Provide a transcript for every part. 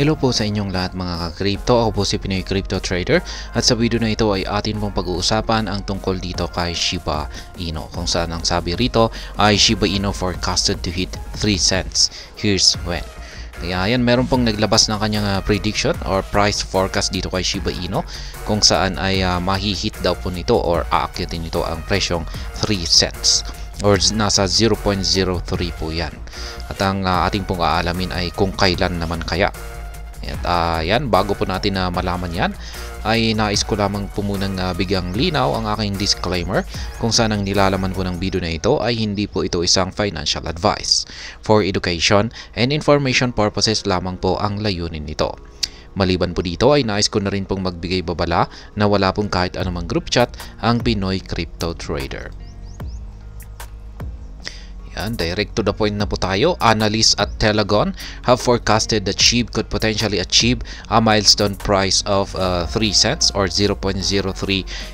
Hello po sa inyong lahat mga ka-crypto. Ako po si Pinoy Crypto Trader at sa video na ito ay atin pong pag-uusapan ang tungkol dito kay Shiba Inu, kung saan ang sabi rito ay Shiba Inu forecasted to hit 3 cents. Here's when. Kaya yan, meron pong naglabas ng kanyang prediction or price forecast dito kay Shiba Inu, kung saan ay mahihit daw po nito or aakyatin nito ang presyong 3 cents. Or nasa 0.03 po yan. At ang ating pong aalamin ay kung kailan naman kaya. At yan, bago po natin malaman yan, ay nais ko lamang po munang bigyang linaw ang aking disclaimer kung saan ang nilalaman po ng video na ito ay hindi po ito isang financial advice. For education and information purposes lamang po ang layunin nito. Maliban po dito ay nais ko na rin pong magbigay babala na wala pong kahit anumang group chat ang Pinoy Crypto Trader. Yan, direct to the point na po tayo. Analysts at Telegon have forecasted that SHIB could potentially achieve a milestone price of 3 cents or 0.03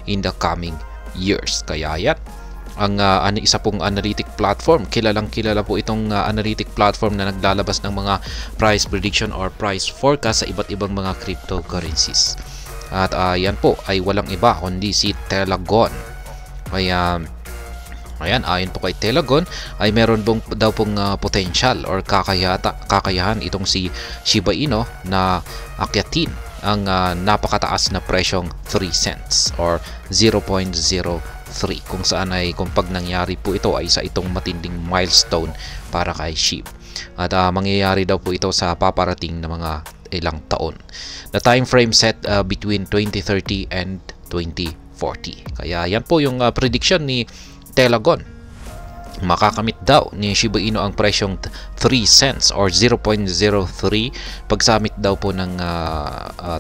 in the coming years. Kaya yan, ang isa pong analytic platform, kilalang kilala po itong analytic platform na naglalabas ng mga price prediction or price forecast sa iba't ibang mga cryptocurrencies. At yan po ay walang iba kundi si Telegon. Kaya ayan, ayon po kay Telegon ay meron daw pong potential or kakayahan itong si Shiba Inu na akyatin ang napakataas na presyong 3 cents or 0.03, kung saan ay kung pag nangyari po ito ay sa itong matinding milestone para kay SHIB. At mangyayari daw po ito sa paparating na mga ilang taon. The time frame set between 2030 and 2040. Kaya yan po yung prediction ni Telegon. Makakamit daw ni Shiba Inu ang presyong 3 cents or 0.03 pagsamit daw po ng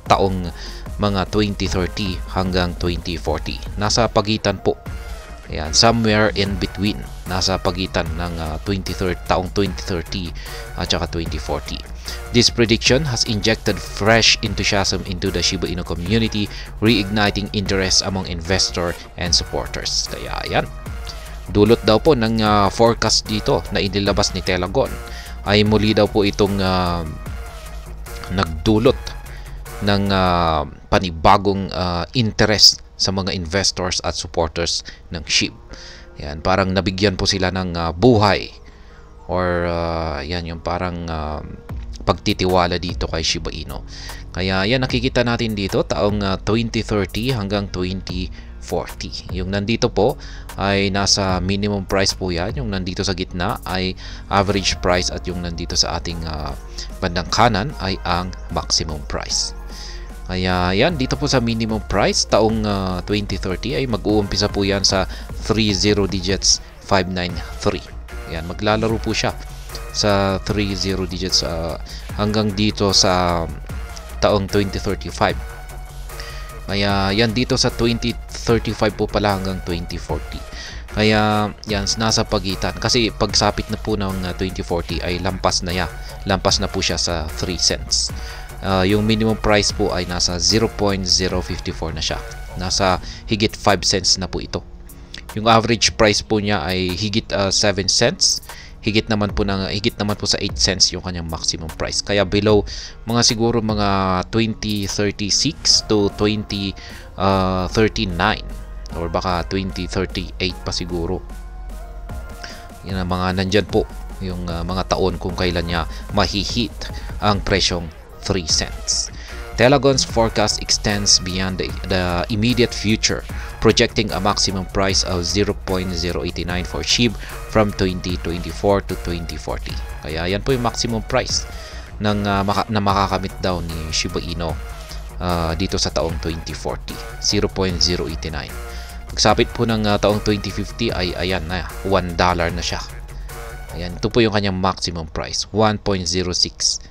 taong mga 2030 hanggang 2040. Nasa pagitan po. Ayan, somewhere in between. Nasa pagitan ng taong 2030 at saka 2040. This prediction has injected fresh enthusiasm into the Shiba Inu community, reigniting interest among investor and supporters. Kaya yan, dulot daw po ng forecast dito na inilabas ni Telegon ay muli daw po itong nagdulot ng panibagong interest sa mga investors at supporters ng SHIB. Yan, parang nabigyan po sila ng buhay or yan yung parang pagtitiwala dito kay Shiba Inu. Kaya yan, nakikita natin dito taong 2030 hanggang 2040. Yung nandito po ay nasa minimum price po yan. Yung nandito sa gitna ay average price at yung nandito sa ating bandang kanan ay ang maximum price. Kaya yan, dito po sa minimum price taong 2030 ay mag-uumpisa po yan sa 30 digits 593. Yan, maglalaro po siya sa 30 digits hanggang dito sa taong 2035. Kaya yan, dito sa 2035 po pala hanggang 2040. Kaya yan, nasa pagitan. Kasi pagsapit na po ng 2040 ay lampas na po siya sa 3 cents. Yung minimum price po ay nasa 0.054 na siya. Nasa higit 5 cents na po ito. Yung average price po niya ay higit 7 cents. Higit naman po sa 8 cents yung kanyang maximum price. Kaya below siguro mga 2036 to 2039 or baka 2038 pa siguro. Yan ang mga nandyan po yung mga taon kung kailan niya mahihit ang presyong 3 cents. Telegon's forecast extends beyond the immediate future, projecting a maximum price of 0.089 for SHIB from 2024 to 2040. Kaya yan po yung maximum price na makakamit daw ni Shiba Inu dito sa taong 2040, 0.089. Pagsapit po ng taong 2050 ay ayan na, $1 na siya. Ayan, ito po yung kanyang maximum price, $1.06.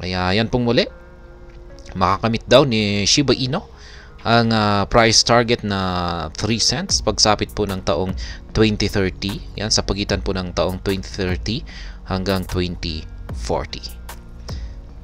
Kaya yan pong muli, makakamit daw ni Shiba Inu ang price target na 3 cents pagsapit po ng taong 2030. Yan, sa pagitan po ng taong 2030 hanggang 2040.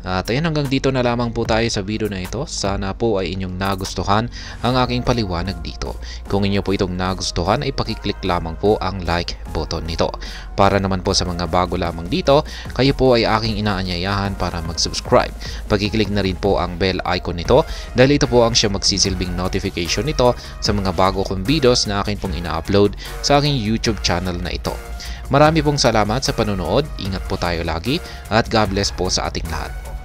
At ayan, hanggang dito na lamang po tayo sa video na ito. Sana po ay inyong nagustuhan ang aking paliwanag dito. Kung inyo po itong nagustuhan ay pakiclick lamang po ang like button nito. Para naman po sa mga bago lamang dito, kayo po ay aking inaanyayahan para mag-subscribe. Pakiclick na rin po ang bell icon nito dahil ito po ang siya magsisilbing notification nito sa mga bago kong videos na akin pong ina-upload sa aking YouTube channel na ito. Marami pong salamat sa panonood, ingat po tayo lagi at God bless po sa ating lahat.